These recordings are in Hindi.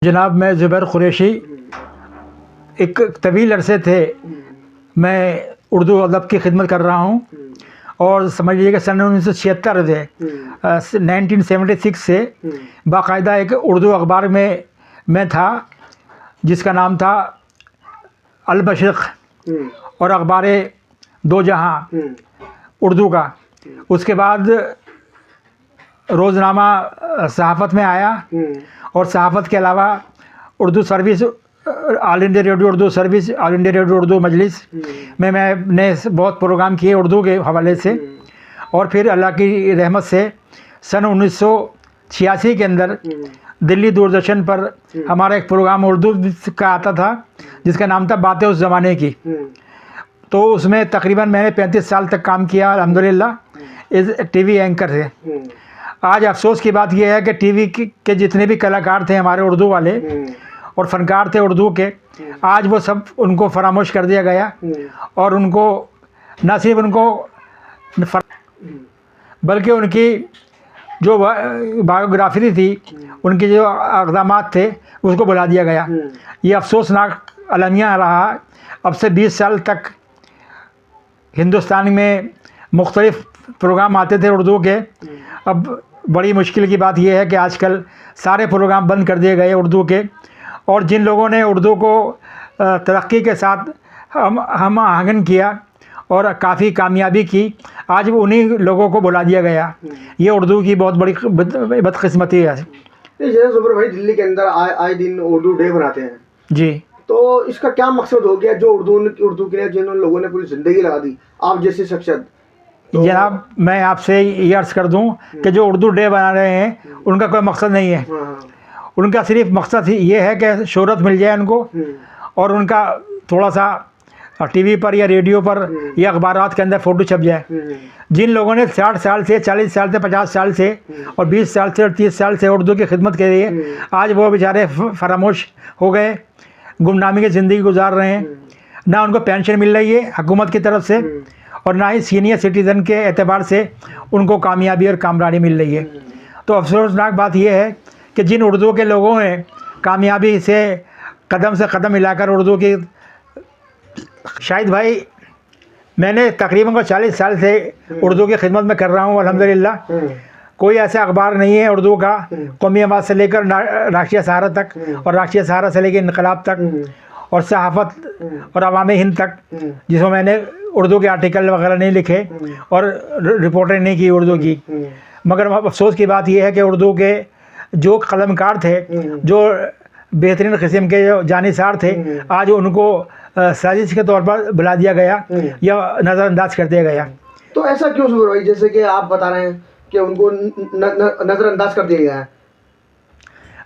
जनाब, मैं ज़ुबैर कुरैशी एक तवील अरसे थे मैं उर्दू अदब की खिदमत कर रहा हूँ और समझ लीजिए कि सन 1976 से 1976 से बाकायदा एक उर्दू अखबार में मैं था जिसका नाम था अल मशरिक़ और अखबार दो जहां उर्दू का। उसके बाद रोज़नामा सहाफ़त में आया और सहाफ़त के अलावा Urdu service, all India radio Urdu service, all India radio Urdu मजलिस में मैंने बहुत प्रोग्राम किए उर्दू के हवाले से। और फिर अल्लाह की रहमत से सन 1986 के अंदर दिल्ली दूरदर्शन पर हमारा एक प्रोग्राम उर्दू का आता था जिसका नाम था बातें उस ज़माने की। तो उसमें तकरीबन मैंने 35 साल तक काम किया अल्हम्दुलिल्लाह इस टीवी एंकर से। आज अफसोस की बात यह है कि टीवी के जितने भी कलाकार थे हमारे उर्दू वाले और फ़नकार थे उर्दू के, आज वो सब उनको फरामोश कर दिया गया और उनको न सिर्फ उनको बल्कि उनकी जो बायोग्राफी थी, उनके जो अक़दामात थे उसको बुला दिया गया। ये अफसोसनाक अलमिया रहा। अब से 20 साल तक हिंदुस्तान में मुख्तलिफ़ प्रोग्राम आते थे उर्दू के। अब बड़ी मुश्किल की बात यह है कि आजकल सारे प्रोग्राम बंद कर दिए गए उर्दू के, और जिन लोगों ने उर्दू को तरक्की के साथ हम आहंगन किया और काफ़ी कामयाबी की, आज उन्हीं लोगों को बुला दिया गया। ये उर्दू की बहुत बड़ी बदकिस्मती है। जैसे ज़ुबैर भाई, दिल्ली के अंदर आए दिन उर्दू डे मनाते हैं जी, तो इसका क्या मकसद हो गया जो उर्दू के लिए जिन लोगों ने पूरी ज़िंदगी लगा दी, आप जैसे शख्सियत? तो जनाब, मैं आपसे ये अर्ज़ कर दूं कि जो उर्दू डे बना रहे हैं उनका कोई मकसद नहीं है। उनका सिर्फ मकसद ये है कि शोहरत मिल जाए उनको और उनका थोड़ा सा टीवी पर या रेडियो पर या अखबारात के अंदर फ़ोटो छप जाए। जिन लोगों ने 60 साल से, 40 साल से, 50 साल से और 20 साल से और 30 साल से उर्दू की खिदमत के लिए, आज वो बेचारे फरामोश हो गए, गुमनामी की ज़िंदगी गुजार रहे हैं। ना उनको पेंशन मिल रही है हुकूमत की तरफ से और ना ही सीनियर सिटीज़न के एतबार से उनको कामयाबी और कामरानी मिल रही है। तो अफसोसनाक बात यह है कि जिन उर्दू के लोगों ने कामयाबी से कदम मिलाकर उर्दू की, शाहिद भाई, मैंने तकरीबन 40 साल से उर्दू की खिदमत में कर रहा हूँ अल्हम्दुलिल्लाह। कोई ऐसा अखबार नहीं है उर्दू का, कौमी आवाज़ से लेकर राष्ट्रीय सहारा तक और राष्ट्रीय सहारा से लेकर इनकलाब तक और सहाफ़त और अवामी हिंद तक, जिसमें मैंने उर्दू के आर्टिकल वगैरह नहीं लिखे और रिपोर्टें नहीं की उर्दू की। मगर अफसोस की बात यह है कि उर्दू के जो कलमकार थे, जो बेहतरीन किस्म के जो जानिसार थे, आज उनको साजिश के तौर पर बुला दिया गया या नज़रअंदाज कर दिया गया। तो ऐसा क्यों ज़ुबैर भाई, जैसे कि आप बता रहे हैं कि उनको नज़रअंदाज कर दिया गया है?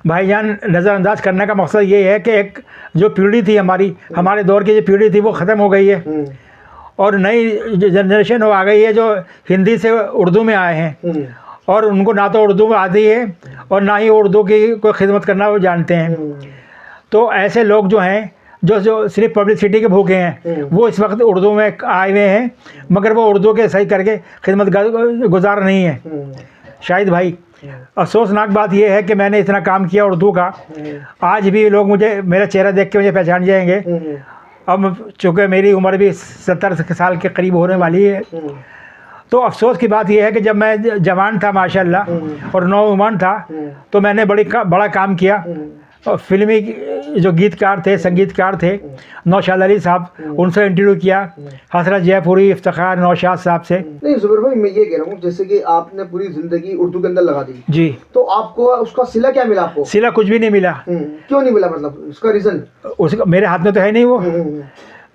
भाईजान, नज़रअंदाज करने का मकसद ये है कि एक जो पीढ़ी थी हमारे दौर की जो पीढ़ी थी वो ख़त्म हो गई है और नई जनरेशन वो आ गई है जो हिंदी से उर्दू में आए हैं और उनको ना तो उर्दू में आती है और ना ही उर्दू की कोई खिदमत करना वो जानते हैं। तो ऐसे लोग जो हैं जो सिर्फ पब्लिसिटी के भूखे हैं, वो इस वक्त उर्दू में आए हुए हैं, मगर वो उर्दू के सही करके खिदमत गुजार नहीं है। शाहिद भाई, अफसोसनाक बात यह है कि मैंने इतना काम किया उर्दू का, आज भी लोग मेरा चेहरा देख के मुझे पहचान जाएंगे। अब चूँकि मेरी उम्र भी 70 साल के करीब होने वाली है, तो अफसोस की बात यह है कि जब मैं जवान था माशाल्लाह और नौजवान था तो मैंने बड़ा काम किया। और फिल्मी जो गीतकार थे, संगीतकार थे, नौशाद अली साहब, उनसे इंटरव्यू किया, हसरत जयपुरी, इफ्तिखार नौशाद साहब से। नहीं ज़ुबैर भाई, मैं ये कह रहा हूँ जैसे कि आपने पूरी ज़िंदगी उर्दू के अंदर लगा दी जी, तो आपको उसका सिला क्या मिला? आपको सिला कुछ भी नहीं मिला। क्यों नहीं मिला, मतलब उसका रीज़न? उसका मेरे हाथ में तो है नहीं वो।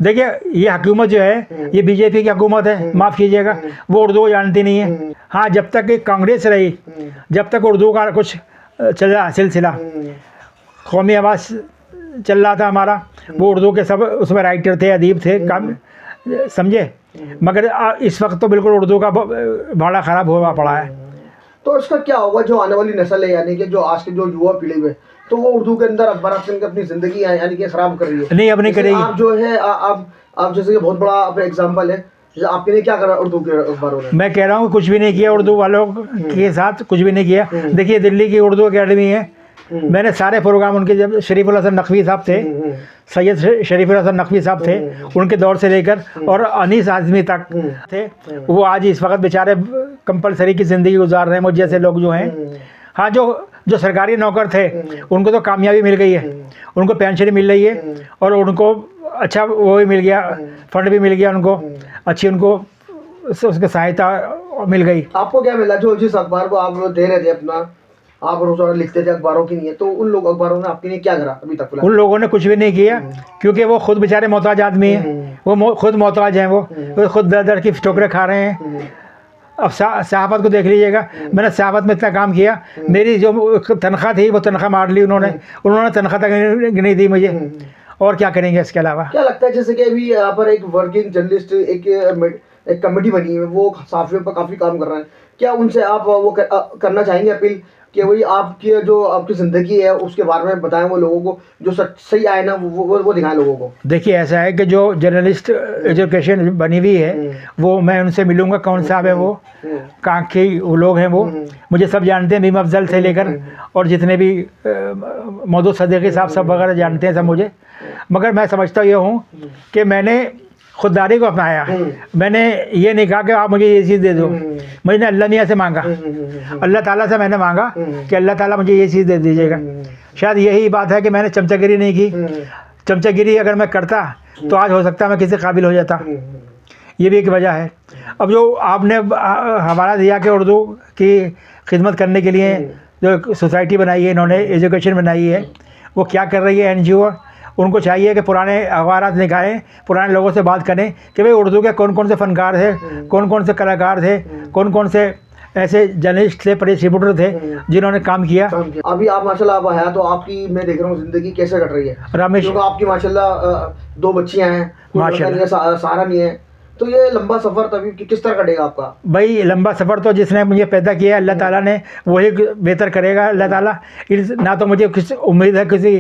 देखिए, ये हुकूमत जो है ये बीजेपी की हुकूमत है, माफ़ कीजिएगा, वो उर्दू जानती नहीं है। हाँ, जब तक कांग्रेस रही, जब तक उर्दू का कुछ चला सिलसिला, कौमी आवाज़ चल रहा था हमारा, वो उर्दू के सब उसमें राइटर थे, अदीब थे, काम समझे। मगर इस वक्त तो बिल्कुल उर्दू का भाड़ा ख़राब हुआ पड़ा है। तो इसका क्या होगा जो आने वाली नस्ल है, यानी कि जो आज की जो युवा पीढ़ी में, तो वो उर्दू के अंदर अपनी ज़िंदगी यानी कि ख़राब कर रही है? नहीं, अब नहीं करेगी। आप जो है आप जैसे कि बहुत बड़ा एग्जाम्पल है, आपके लिए क्या करा उर्दू के अखबारों ने? मैं कह रहा हूँ कुछ भी नहीं किया उर्दू वालों के साथ, कुछ भी नहीं किया। देखिए, दिल्ली की उर्दू अकेडमी है, मैंने सारे प्रोग्राम उनके, जब शरीफुल हसन नकवी साहब थे, सैयद शरीफुल हसन नकवी साहब थे, उनके दौर से लेकर और अनीस आज़मी तक थे, वो आज इस वक्त बेचारे कंपलसरी की ज़िंदगी गुजार रहे हैं, मुझ जैसे लोग जो हैं। हाँ, जो सरकारी नौकर थे उनको तो कामयाबी मिल गई है, उनको पेंशन मिल रही है और उनको अच्छा वो भी मिल गया, फंड भी मिल गया उनको, अच्छी उनको उसकी सहायता मिल गई। आपको क्या मिला जो जिस अखबार को आप दे रहे थे अपना, आप रोजाना लिखते थे अखबारों की नहीं है, तो उन लोग अखबारों ने आपके लिए क्या करा अभी तक? उन लोगों ने कुछ भी नहीं किया, क्योंकि वो खुद बेचारे मोहताज आदमी हैं, वो खुद मोहताज हैं, वो खुद दर दर की ठोकरें खा रहे हैं। अब सहाफत को देख लीजिएगा, मैंने सहाफत में इतना काम किया, मेरी जो तनख्वाह थी वो तनख्वाह मार ली उन्होंने तनख्वाह तक नहीं दी मुझे, और क्या करेंगे इसके अलावा? क्या लगता है जैसे कि अभी यहाँ पर एक वर्किंग जर्नलिस्ट एक कमेटी बनी है, वो सहाफियों पर काफ़ी काम कर रहे हैं, क्या उनसे आप वो करना चाहेंगे अपील कि वही आपकी जो आपकी ज़िंदगी है उसके बारे में बताएं, वो लोगों को जो सही आए ना वो दिखाएं लोगों को? देखिए, ऐसा है कि जो जर्नलिस्ट एजुकेशन बनी हुई है वो मैं उनसे मिलूंगा, कौन साहब है वो, कहाँ के वो लोग हैं, वो मुझे सब जानते हैं, भीम अफजल से लेकर और जितने भी मौदूद सदीकी साहब सब वगैरह जानते हैं सब मुझे। मगर मैं समझता ये हूँ कि मैंने खुददारी को अपनाया, मैंने ये नहीं कहा कि आप मुझे ये चीज़ दे दो, मैंने अल्लाह मियाँ से मांगा, अल्लाह ताला से मैंने मांगा कि अल्लाह ताला मुझे ये चीज़ दे दीजिएगा। शायद यही बात है कि मैंने चमचागिरी नहीं की, चमचागिरी अगर मैं करता तो आज हो सकता मैं किसी काबिल हो जाता, ये भी एक वजह है। अब जो आपने हवाला दिया कि उर्दू की खिदमत करने के लिए जो सोसाइटी बनाई है इन्होंने, एजुकेशन बनाई है, वो क्या कर रही है NGO, उनको चाहिए कि पुराने अखबारात निकालें, पुराने लोगों से बात करें कि भाई उर्दू के कौन कौन से फ़नकार थे, कौन कौन से कलाकार थे, कौन कौन से ऐसे जर्नलिस्ट थे, प्रेस रिपोर्टर थे जिन्होंने काम किया। अभी आप माशाल्लाह आप आया तो आपकी मैं देख रहा हूँ ज़िंदगी कैसे कट रही है रमेश, क्योंकि आपकी माशाल्लाह 2 बच्चियाँ हैं, माशाल्लाह सहारा नहीं है, तो ये लंबा सफ़र तभी किस तरह कटेगा आपका? भाई लंबा सफ़र तो जिसने मुझे पैदा किया अल्लाह ताला ने, वही बेहतर करेगा अल्लाह ताला। ना तो मुझे किसी उम्मीद है किसी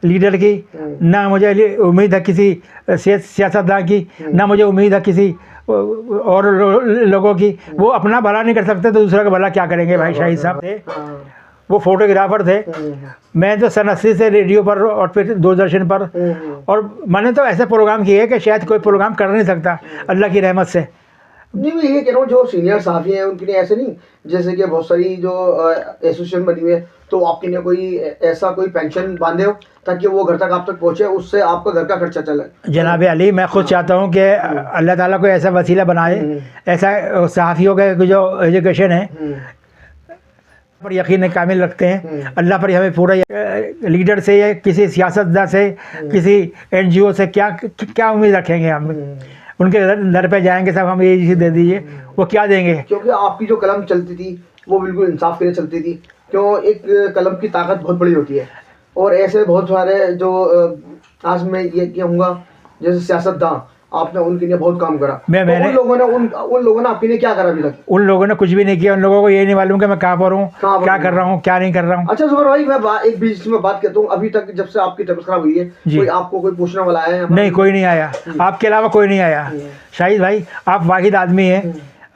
लीडर की, ना मुझे उम्मीद है किसी सियासतदान की, ना मुझे उम्मीद है किसी और लोगों की। वो अपना भला नहीं कर सकते तो दूसरा का भला क्या करेंगे? भाई शाहिद साहब थे, वो फोटोग्राफर थे, मैं तो सन 80 से रेडियो पर और फिर दूरदर्शन पर, और मैंने तो ऐसे प्रोग्राम किए कि शायद कोई प्रोग्राम कर नहीं सकता अल्लाह की रहमत से। नहीं, मैं ये कह रहा हूँ जो सीनियर साथी हैं उनके लिए ऐसे नहीं, जैसे कि बहुत सारी जो एसोसिएशन बनी हुई है, तो आपके लिए कोई ऐसा कोई पेंशन बांधे हो ताकि वो घर तक आप तक पहुँचे, उससे आपका घर का खर्चा चले? जनाब अली, मैं खुद चाहता हूँ कि अल्लाह ताला कोई ऐसा वसीला बनाए, ऐसा सहाफ़ियों का जो एजुकेशन है पर यकीन कामिल रखते हैं, अल्लाह पर हमें पूरा लीडर से या किसी सियासतदान से, किसी NGO से क्या उम्मीद रखेंगे? हम उनके दर पे जाएंगे साहब हम ये चीज़ दे दीजिए, वो क्या देंगे? क्योंकि आपकी जो कलम चलती थी वो बिल्कुल इंसाफ के लिए चलती थी, क्यों एक कलम की ताकत बहुत बड़ी होती है, और ऐसे बहुत सारे जो आज मैं ये कहूँगा जैसे सियासतदान, आपने उनके लिए बहुत काम करा। मैंने उन लोगों ने आपके लिए क्या करा अभी तक? उन लोगों ने कुछ भी नहीं किया, उन लोगों को ये नहीं मालूम कि मैं कहाँ पर हूँ, क्या कर रहा हूँ, क्या नहीं कर रहा हूँ। अच्छा ज़ुबैर भाई, मैं एक बीच में बात करता हूँ, अभी तक जब से आपकी तबीयत खराब हुई है कोई आपको कोई पूछने वाला आया है? नहीं, कोई नहीं आया, आपके अलावा कोई नहीं आया। शाहिद भाई, आप वाहिद आदमी हैं,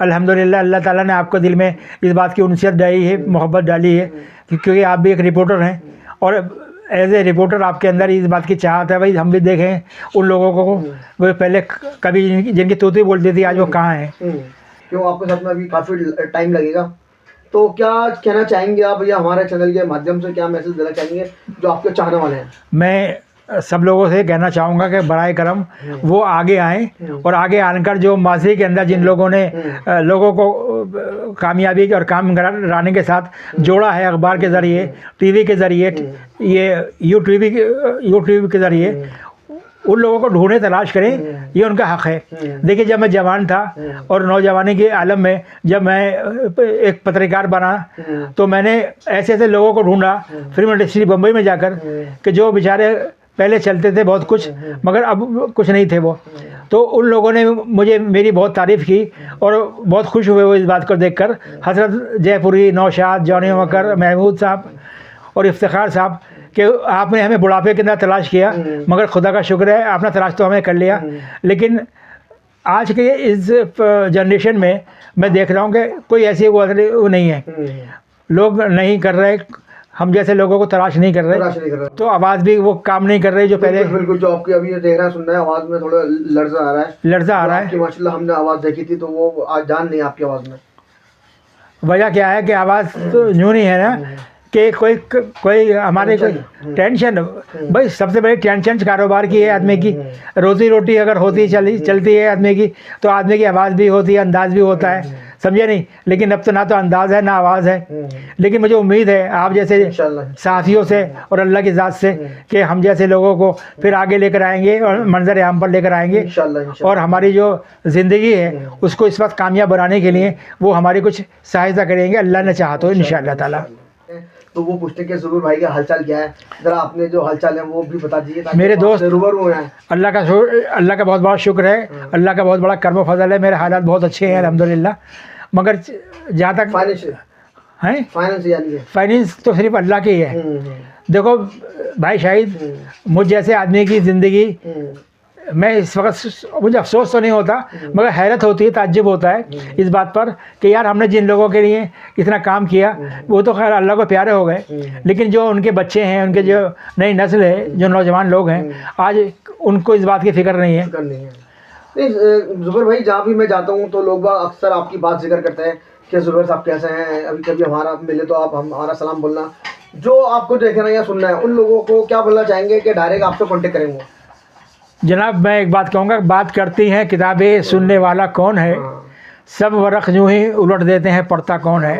अल्हम्दुलिल्लाह अल्लाह ताला ने आपको दिल में इस बात की उनसियत डाली है, मोहब्बत डाली है, क्योंकि आप भी एक रिपोर्टर हैं, और एज ए रिपोर्टर आपके अंदर इस बात की चाहत है भाई हम भी देखें उन लोगों को, वो पहले कभी जिनकी तोती बोलती थी आज वो कहाँ हैं। क्यों आपके साथ में अभी काफ़ी टाइम लगेगा, तो क्या कहना चाहेंगे आप भैया हमारे चैनल के माध्यम से, क्या मैसेज देना चाहेंगे जो आपके चाहने वाले हैं? मैं सब लोगों से कहना चाहूँगा कि बराए करम वो आगे आएँ, और आगे आकर जो माजी के अंदर जिन लोगों ने लोगों को कामयाबी और काम कराने के साथ जोड़ा है, अखबार के ज़रिए, टीवी के ज़रिए, ये यूट्यूब के ज़रिए, उन लोगों को ढूंढे, तलाश करें, ये उनका हक़ है। देखिए, जब मैं जवान था और नौजवानी के आलम में जब मैं एक पत्रकार बना तो मैंने ऐसे ऐसे लोगों को ढूंढा फिल्म इंडस्ट्री बम्बई में जाकर कि जो बेचारे पहले चलते थे बहुत कुछ मगर अब कुछ नहीं थे वो, तो उन लोगों ने मेरी बहुत तारीफ़ की और बहुत खुश हुए वो इस बात को देखकर। हज़रत जयपुरी, नौशाद, जॉनी मकर, महमूद साहब और इफ्तिखार साहब कि आपने हमें बुढ़ापे के अंदर तलाश किया, मगर खुदा का शुक्र है आपने तलाश तो हमें कर लिया। लेकिन आज के इस जनरेशन में मैं देख रहा हूँ कि कोई ऐसी वो नहीं है। लोग नहीं कर रहे, हम जैसे लोगों को तलाश नहीं कर रहे, तो आवाज़ भी वो काम नहीं कर रही जो पहले। बिल्कुल जो आपकी अभी देखना सुनना है, आवाज़ में थोड़ा लर्जा आ रहा है। माशाल्लाह हमने आवाज़ देखी थी तो वो आज जान नहीं आपकी आवाज़ में। वजह क्या है कि आवाज़ तो यूँ नहीं है ना कि कोई हमारे कोई टेंशन, भाई सबसे बड़ी टेंशन कारोबार की है आदमी की। रोज़ी रोटी अगर चलती है आदमी की, तो आदमी की आवाज़ भी होती है, अंदाज़ भी होता है, समझे नहीं। लेकिन अब तो ना तो अंदाज़ है ना आवाज़ है। लेकिन मुझे उम्मीद है आप जैसे साथियों से और अल्लाह की ज़ात से कि हम जैसे लोगों को फिर आगे लेकर आएंगे और मंजर आम पर लेकर आएंगे, और हमारी जो ज़िंदगी है उसको इस वक्त कामयाब बनाने के लिए वो हमारी कुछ सहायता करेंगे, अल्लाह ने चाहा तो इंशाअल्लाह ताला। तो वो पूछते हैं कि ज़ुबैर भाई का हालचाल क्या है, ज़रा आपने जो हालचाल है वो भी बता दीजिए। मेरे दोस्त रूबरू हैं, अल्लाह का बहुत बड़ा शुक्र है, अल्लाह का बहुत बड़ा कर्म फजल है, मेरे हालात बहुत अच्छे हैं अल्हम्दुलिल्लाह। मगर जहाँ तक फाइनेंस तो सिर्फ अल्लाह की है। देखो भाई शाहिद, मुझ जैसे आदमी की ज़िंदगी, मैं इस वक्त मुझे अफसोस तो नहीं होता मगर हैरत होती है, ताज्जुब होता है इस बात पर कि यार हमने जिन लोगों के लिए इतना काम किया वो तो खैर अल्लाह को प्यारे हो गए, लेकिन जो उनके बच्चे हैं, उनके जो नई नस्ल है, जो नौजवान लोग हैं, आज उनको इस बात की फ़िक्र नहीं है। नहीं ज़ुबैर भाई, जहाँ भी मैं जाता हूँ तो लोग अक्सर आपकी बात जिक्र करते हैं कि ज़ुबैर साहब कैसे हैं, अभी कभी हमारा मिले तो आप हमारा सलाम बोलना। जो आपको देखना या सुनना है उन लोगों को क्या बोलना चाहेंगे कि डायरेक्ट आपसे कॉन्टेक्ट करेंगे? जनाब मैं एक बात कहूँगा, बात करती हैं किताबें, सुनने वाला कौन है, सब वरक़ यूँ ही उलट देते हैं, पढ़ता कौन है।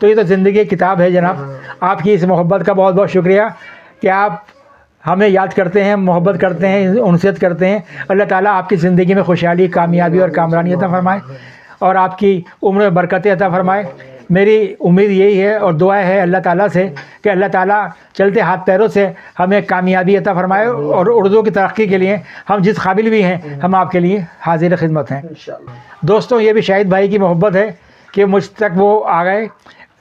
तो ये तो ज़िंदगी की किताब है जनाब। आपकी इस मोहब्बत का बहुत बहुत शुक्रिया कि आप हमें याद करते हैं, मोहब्बत करते हैं, उनसियत करते हैं। अल्लाह ताला आपकी ज़िंदगी में खुशहाली, कामयाबी और कामरानी अता फ़रमाए और आपकी उम्र में बरकतें अता फ़रमाए। मेरी उम्मीद यही है और दुआ है अल्लाह ताला से कि अल्लाह ताला चलते हाथ पैरों से हमें कामयाबी अता फ़रमाए और उर्दू की तरक्की के लिए हम जिस काबिल भी हैं हम आपके लिए हाजिर खिदमत हैं। दोस्तों ये भी शाहिद भाई की मोहब्बत है कि मुझ तक वो आ गए,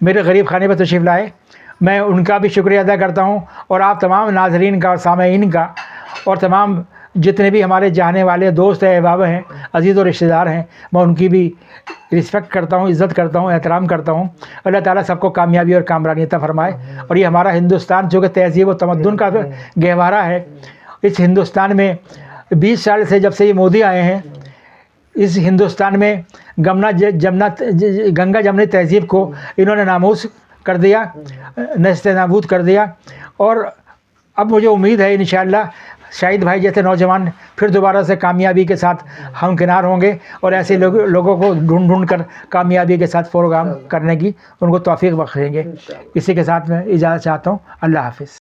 मेरे गरीब खाने पर तशरीफ़ लाए। मैं उनका भी शुक्रिया अदा करता हूँ और आप तमाम नाज़रीन का और सामईन का और तमाम जितने भी हमारे चाहने वाले दोस्त हैं, अहबाब हैं, अज़ीज़ और रिश्तेदार हैं, मैं उनकी भी रिस्पेक्ट करता हूँ, इज़्ज़त करता हूँ, एहतराम करता हूँ। अल्लाह ताला सबको कामयाबी और कामरानी अता फ़रमाए। और ये हमारा हिंदुस्तान जो कि तहज़ीब और तमद्दुन का गहवारा है, इस हिंदुस्तान में 20 साल से जब से ये मोदी आए हैं, इस हिंदुस्तान में गंगा जमनी तहज़ीब को इन्होंने नामूस कर दिया, नेस्त नाबूद कर दिया। और अब मुझे उम्मीद है इंशाअल्लाह शाहिद भाई जैसे नौजवान फिर दोबारा से कामयाबी के साथ हमकिनार होंगे और ऐसे लोगों को ढूंढ कर कामयाबी के साथ प्रोग्राम करने की उनको तौफीक बख्शेंगे। इसी के साथ मैं इजाज़त चाहता हूँ। अल्लाह हाफ़िज़।